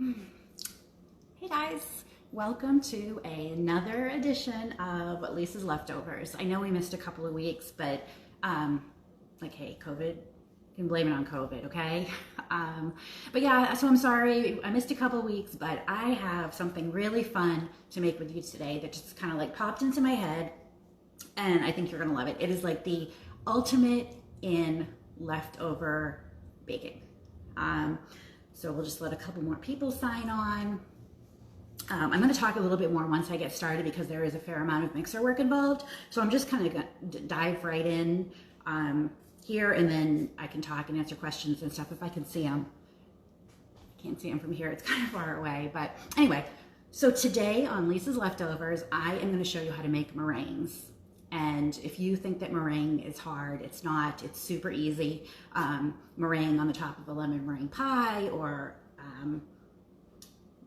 Hey guys, welcome to another edition of Lisa's Leftovers. I know we missed a couple of weeks, but hey, COVID, you can blame it on COVID, okay? But yeah, so I'm sorry, I missed a couple of weeks, but I have something really fun to make with you today that just kind of like popped into my head, and I think you're gonna love it. It is like the ultimate in leftover baking. So we'll just let a couple more people sign on. I'm going to talk a little bit more once I get started because there is a fair amount of mixer work involved. So I'm just kind of going to dive right in here, and then I can talk and answer questions and stuff if I can see them. I can't see them from here. It's kind of far away. But anyway, so today on Lisa's Leftovers, I am going to show you how to make meringues. And if you think that meringue is hard, it's not. It's super easy. Meringue on the top of a lemon meringue pie, or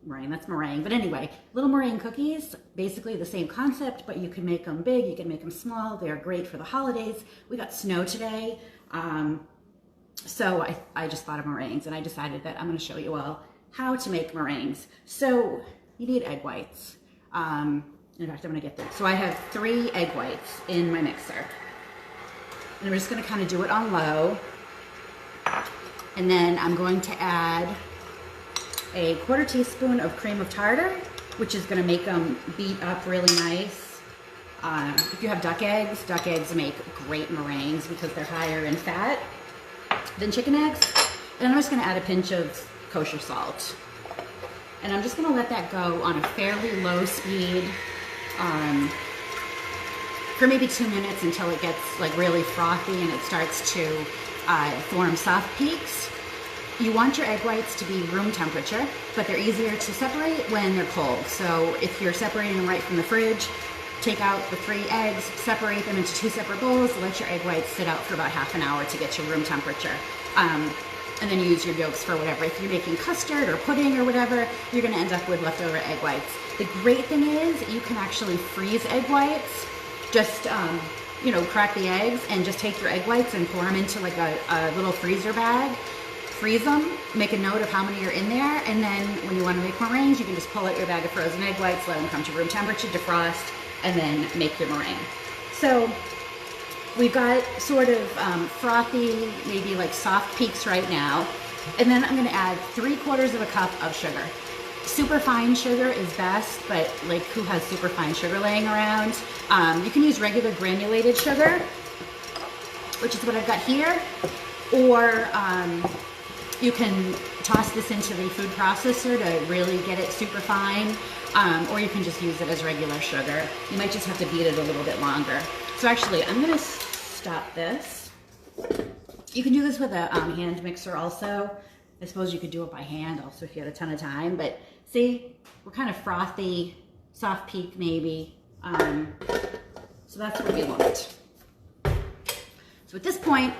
meringue, that's meringue. But anyway, little meringue cookies, basically the same concept, but you can make them big, you can make them small. They're great for the holidays. We got snow today. So I just thought of meringues, and I decided that I'm going to show you all how to make meringues. So you need egg whites. In fact, I'm going to get this. So I have 3 egg whites in my mixer. And I'm just going to kind of do it on low. And then I'm going to add a 1/4 teaspoon of cream of tartar, which is going to make them beat up really nice. If you have duck eggs make great meringues because they're higher in fat than chicken eggs. And I'm just going to add a pinch of kosher salt. And I'm just going to let that go on a fairly low speed for maybe 2 minutes until it gets like really frothy and it starts to form soft peaks. You want your egg whites to be room temperature, but they're easier to separate when they're cold. So if you're separating them right from the fridge, take out the 3 eggs, separate them into 2 separate bowls, let your egg whites sit out for about half an hour to get your room temperature. And then you use your yolks for whatever. If you're making custard or pudding or whatever, you're gonna end up with leftover egg whites. The great thing is you can actually freeze egg whites. Just, crack the eggs and just take your egg whites and pour them into like a little freezer bag. Freeze them, make a note of how many are in there, and then when you want to make meringues, you can just pull out your bag of frozen egg whites, let them come to room temperature, defrost, and then make your meringue. So we've got sort of frothy, maybe like soft peaks right now. And then I'm going to add 3/4 cup of sugar. Super fine sugar is best, but like who has super fine sugar laying around? You can use regular granulated sugar, which is what I've got here, or you can toss this into the food processor to really get it super fine, or you can just use it as regular sugar. You might just have to beat it a little bit longer. So actually, I'm going to stop this. You can do this with a hand mixer also. I suppose you could do it by hand also if you had a ton of time, but see, we're kind of frothy, soft peak maybe. So that's what we want. So at this point,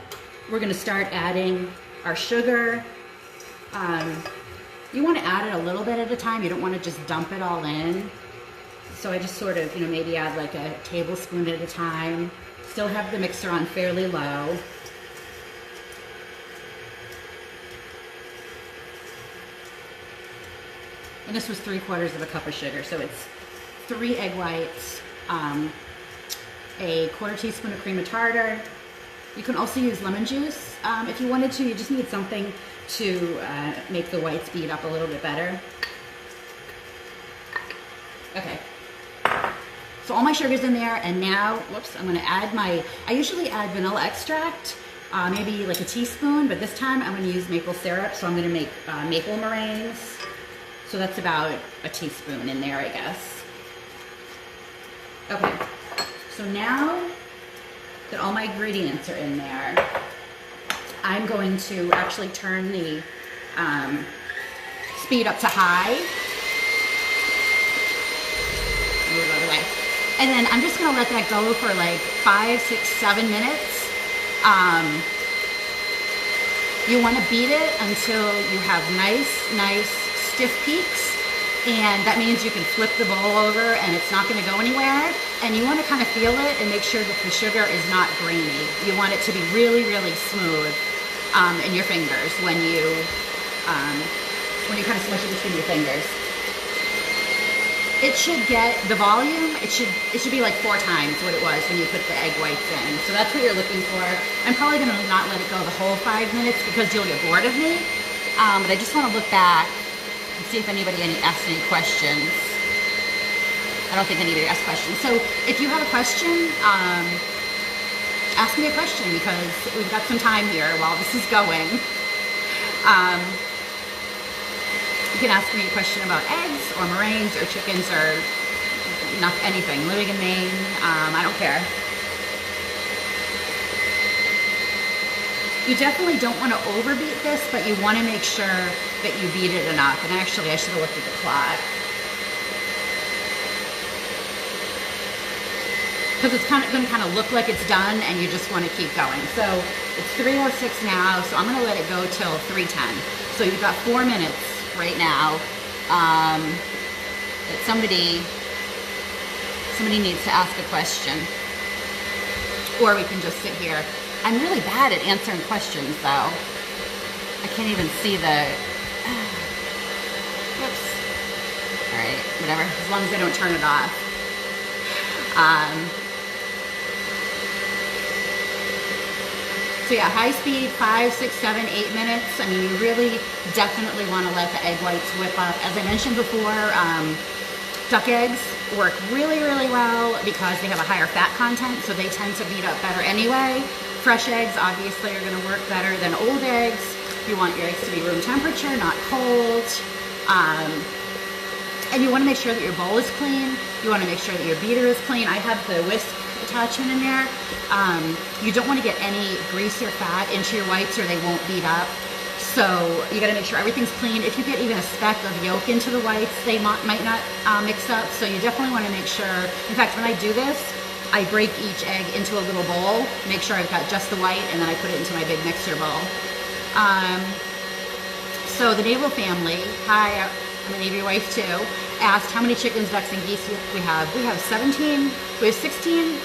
we're going to start adding our sugar. You want to add it a little bit at a time. You don't want to just dump it all in. So I just sort of, maybe add like a tablespoon at a time. Still have the mixer on fairly low. And this was 3/4 cup of sugar. So it's 3 egg whites, a 1/4 teaspoon of cream of tartar. You can also use lemon juice if you wanted to. You just need something to make the whites beat up a little bit better. Okay. So all my sugar's in there, and now, whoops, I'm gonna add I usually add vanilla extract, maybe like a teaspoon, but this time I'm gonna use maple syrup, so I'm gonna make maple meringues. So that's about a teaspoon in there, I guess. Okay, so now that all my ingredients are in there, I'm going to actually turn the speed up to high. Move out of the way. And then I'm just gonna let that go for like 5, 6, 7 minutes. You wanna beat it until you have nice stiff peaks. And that means you can flip the bowl over and it's not gonna go anywhere. And you wanna kind of feel it and make sure that the sugar is not grainy. You want it to be really smooth in your fingers when you when you kind of smush it between your fingers. It should get the volume. It should be like 4 times what it was when you put the egg whites in. So that's what you're looking for. I'm probably gonna not let it go the whole 5 minutes because you'll get bored of me. But I just want to look back and see if anybody asked any questions. I don't think anybody asked questions. So if you have a question, ask me a question because we've got some time here while this is going. You can ask me a question about eggs or meringues or chickens or not anything. Living in Maine, I don't care. You definitely don't want to overbeat this, but you want to make sure that you beat it enough. And actually, I should have looked at the clock. Because it's going to look like it's done, and you just want to keep going. So it's 3:06 now, so I'm going to let it go till 3:10. So you've got 4 minutes right now that somebody needs to ask a question, or we can just sit here. I'm really bad at answering questions, though. I can't even see the. Whoops. All right, whatever. As long as I don't turn it off. So yeah, high speed, 5, 6, 7, 8 minutes. I mean, you really definitely want to let the egg whites whip up. As I mentioned before, duck eggs work really, really well because they have a higher fat content, so they tend to beat up better anyway. Fresh eggs obviously are going to work better than old eggs. You want your eggs to be room temperature, not cold. And you want to make sure that your bowl is clean. You want to make sure that your beater is clean. I have the whisk attachment in there. You don't want to get any grease or fat into your whites or they won't beat up. So you got to make sure everything's clean. If you get even a speck of yolk into the whites, they might not mix up. So you definitely want to make sure. In fact, when I do this, I break each egg into a little bowl, make sure I've got just the white, and then I put it into my big mixer bowl. So the Naval family, hi, I'm a Navy wife too, asked how many chickens, ducks, and geese we have. We have 16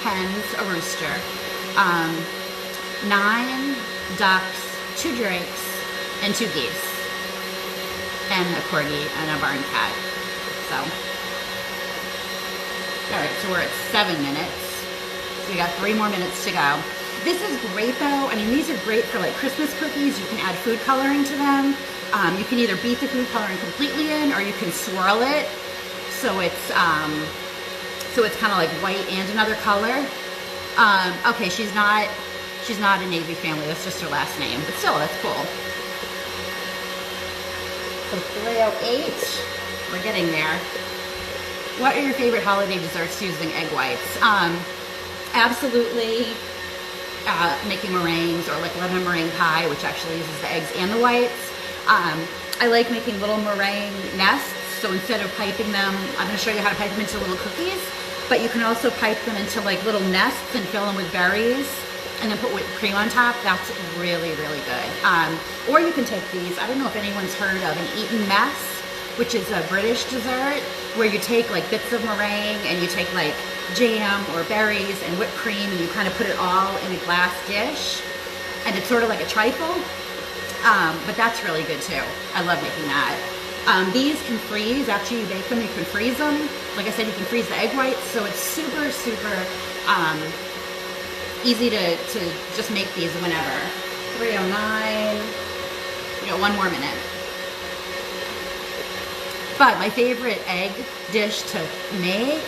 hens, a rooster, 9 ducks, 2 drakes, and 2 geese, and a corgi and a barn cat. So, all right, so we're at 7 minutes. So we got 3 more minutes to go. This is great though. I mean, these are great for like Christmas cookies. You can add food coloring to them. You can either beat the food coloring completely in, or you can swirl it. So it's kind of like white and another color. Okay, she's not a Navy family. That's just her last name, but still, that's cool. So 3:08, we're getting there. What are your favorite holiday desserts using egg whites? Absolutely making meringues, or like lemon meringue pie, which actually uses the eggs and the whites. I like making little meringue nests. So instead of piping them, I'm going to show you how to pipe them into little cookies, but you can also pipe them into like little nests and fill them with berries and then put whipped cream on top. That's really, really good. Or you can take these. I don't know if anyone's heard of an Eton mess, which is a British dessert where you take like bits of meringue and you take like jam or berries and whipped cream and you kind of put it all in a glass dish, and it's sort of like a trifle. But that's really good too. I love making that. These can freeze. After you bake them, you can freeze them. Like I said, you can freeze the egg whites, so it's super, super easy to just make these whenever. 3:09. We got 1 more minute. But my favorite egg dish to make,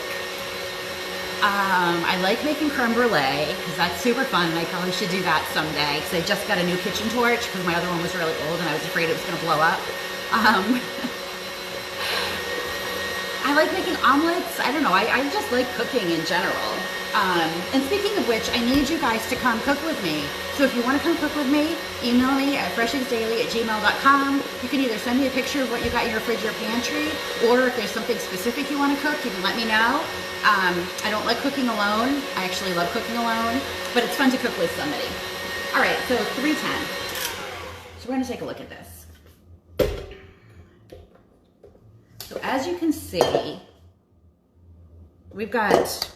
I like making creme brulee because that's super fun, and I probably should do that someday because I just got a new kitchen torch because my other one was really old and I was afraid it was going to blow up. I like making omelets. I don't know. I just like cooking in general. And speaking of which, I need you guys to come cook with me. So if you want to come cook with me, email me at fresheggsdaily@gmail.com. You can either send me a picture of what you got in your fridge or pantry, or if there's something specific you want to cook, you can let me know. I don't like cooking alone. I actually love cooking alone, but it's fun to cook with somebody. All right, so 3:10. So we're going to take a look at this. So as you can see, we've got,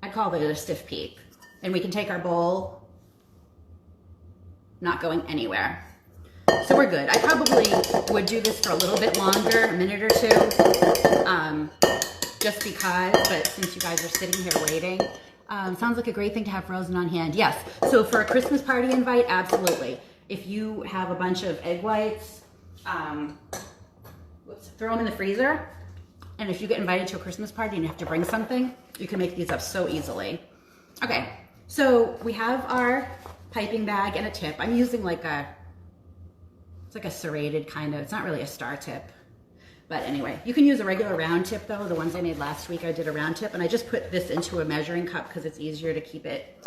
I call it a stiff peak, and we can take our bowl, not going anywhere. So we're good. I probably would do this for a little bit longer, a minute or two, just because, but since you guys are sitting here waiting, sounds like a great thing to have frozen on hand. Yes, so for a Christmas party invite, absolutely. If you have a bunch of egg whites, throw them in the freezer. And if you get invited to a Christmas party and you have to bring something, you can make these up so easily. Okay, so we have our piping bag and a tip. I'm using like it's like a serrated kind of, it's not really a star tip. But anyway, you can use a regular round tip though. The ones I made last week, I did a round tip, and I just put this into a measuring cup because it's easier to keep it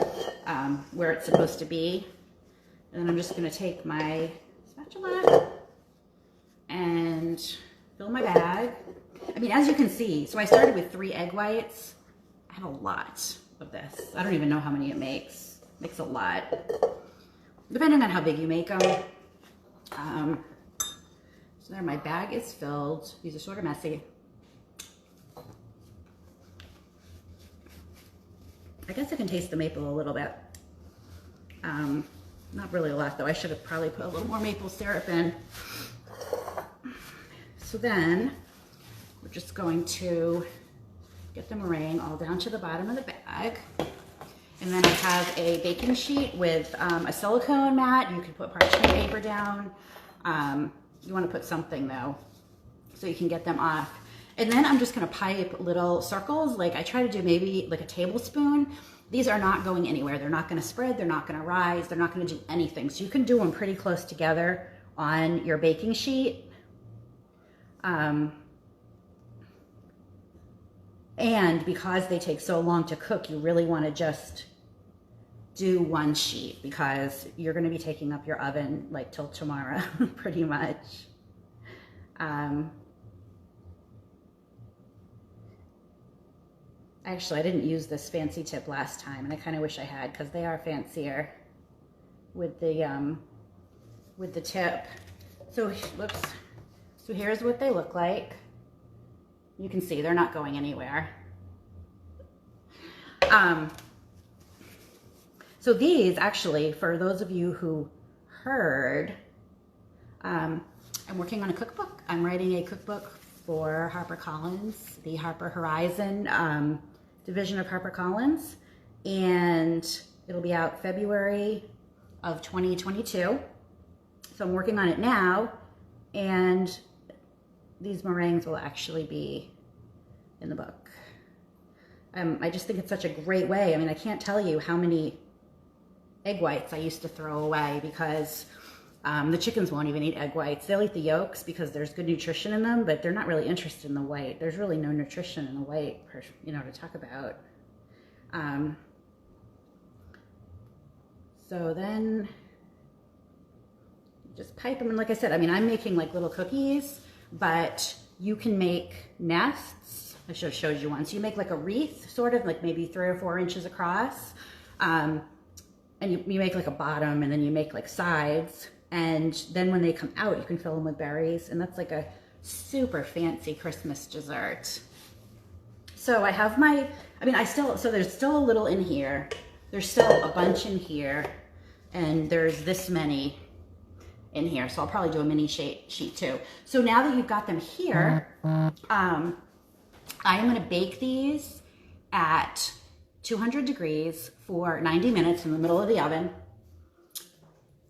where it's supposed to be. And then I'm just gonna take my spatula and fill my bag. I mean, as you can see, so I started with 3 egg whites. I have a lot of this. I don't even know how many it makes. It makes a lot, depending on how big you make them. So there, my bag is filled. These are sort of messy. I guess I can taste the maple a little bit. Not really a lot though. I should have probably put a little more maple syrup in. So then we're just going to get the meringue all down to the bottom of the bag. And then I have a baking sheet with a silicone mat. You can put parchment paper down. You want to put something though, so you can get them off. And then I'm just going to pipe little circles. Like I try to do maybe like a tablespoon. These are not going anywhere. They're not going to spread. They're not going to rise. They're not going to do anything. So you can do them pretty close together on your baking sheet. And because they take so long to cook, you really want to just do one sheet because you're going to be taking up your oven like till tomorrow, pretty much. Actually, I didn't use this fancy tip last time, and I kind of wish I had because they are fancier with the tip. So, whoops. So here's what they look like. You can see they're not going anywhere. So these actually, for those of you who heard, I'm working on a cookbook. I'm writing a cookbook for HarperCollins, the Harper Horizon division of HarperCollins, and it'll be out February of 2022. So I'm working on it now, and these meringues will actually be in the book. I just think it's such a great way. I mean, I can't tell you how many egg whites I used to throw away because the chickens won't even eat egg whites. They'll eat the yolks because there's good nutrition in them, but they're not really interested in the white. There's really no nutrition in the white, you know, to talk about. So then just pipe them. And like I said, I mean, I'm making like little cookies, but you can make nests. I should have showed you one. So you make like a wreath, sort of like maybe 3 or 4 inches across. And you make like a bottom, and then you make like sides. And then when they come out, you can fill them with berries. And that's like a super fancy Christmas dessert. So I have my, I mean, so there's still a little in here. There's still a bunch in here. And there's this many in here. So I'll probably do a mini sheet too. So now that you've got them here, I am going to bake these at 200 degrees for 90 minutes in the middle of the oven.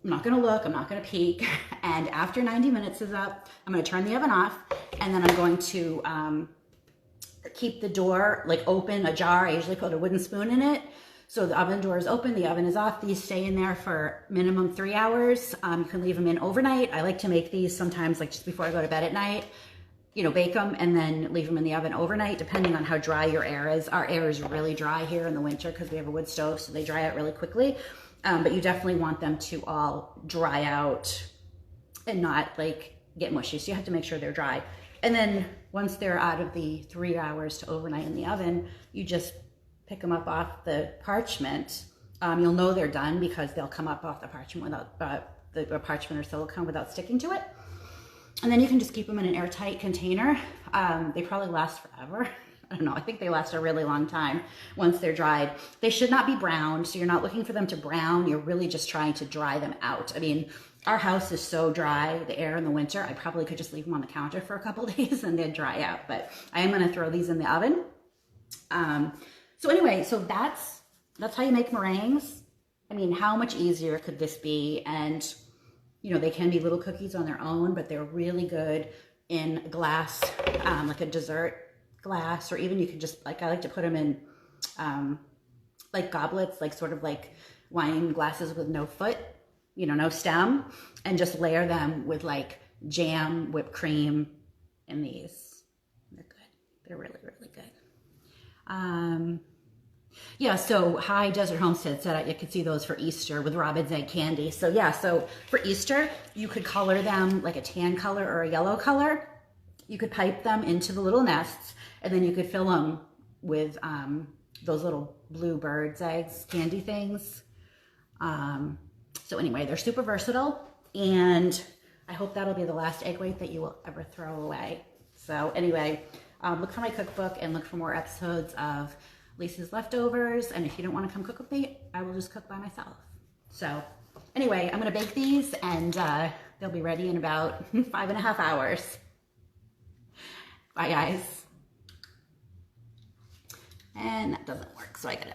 I'm not going to look, I'm not going to peek. And after 90 minutes is up, I'm going to turn the oven off, and then I'm going to keep the door like open, ajar. I usually put a wooden spoon in it. So the oven door is open, the oven is off. These stay in there for minimum 3 hours. You can leave them in overnight. I like to make these sometimes like just before I go to bed at night. You know, bake them and then leave them in the oven overnight, depending on how dry your air is. Our air is really dry here in the winter because we have a wood stove, so they dry out really quickly. But you definitely want them to all dry out and not like get mushy. So you have to make sure they're dry. And then once they're out of the 3 hours to overnight in the oven, you just pick them up off the parchment. You'll know they're done because they'll come up off the parchment without the parchment or silicone without sticking to it. And then you can just keep them in an airtight container. They probably last forever. I don't know, I think they last a really long time once they're dried. They should not be browned, so you're not looking for them to brown. You're really just trying to dry them out. I mean, our house is so dry, the air in the winter, I probably could just leave them on the counter for a couple days and they'd dry out. But I am gonna throw these in the oven. So anyway, so that's how you make meringues. I mean, how much easier could this be? And you know, they can be little cookies on their own, but they're really good in a glass, like a dessert glass, or even you can just, like, I like to put them in like goblets, like sort of like wine glasses with no foot, you know, no stem, and just layer them with like jam, whipped cream, and these. They're good. They're really, really good. Yeah, so High Desert Homestead said you could see those for Easter with robin's egg candy. So yeah, so for Easter, you could color them like a tan color or a yellow color. You could pipe them into the little nests, and then you could fill them with those little blue bird's eggs, candy things. So anyway, they're super versatile, and I hope that'll be the last egg white that you will ever throw away. So anyway, look for my cookbook and look for more episodes of Lisa's Leftovers, and if you don't want to come cook with me, I will just cook by myself. So anyway, I'm gonna bake these, and they'll be ready in about 5.5 hours. Bye guys. And that doesn't work, so I gotta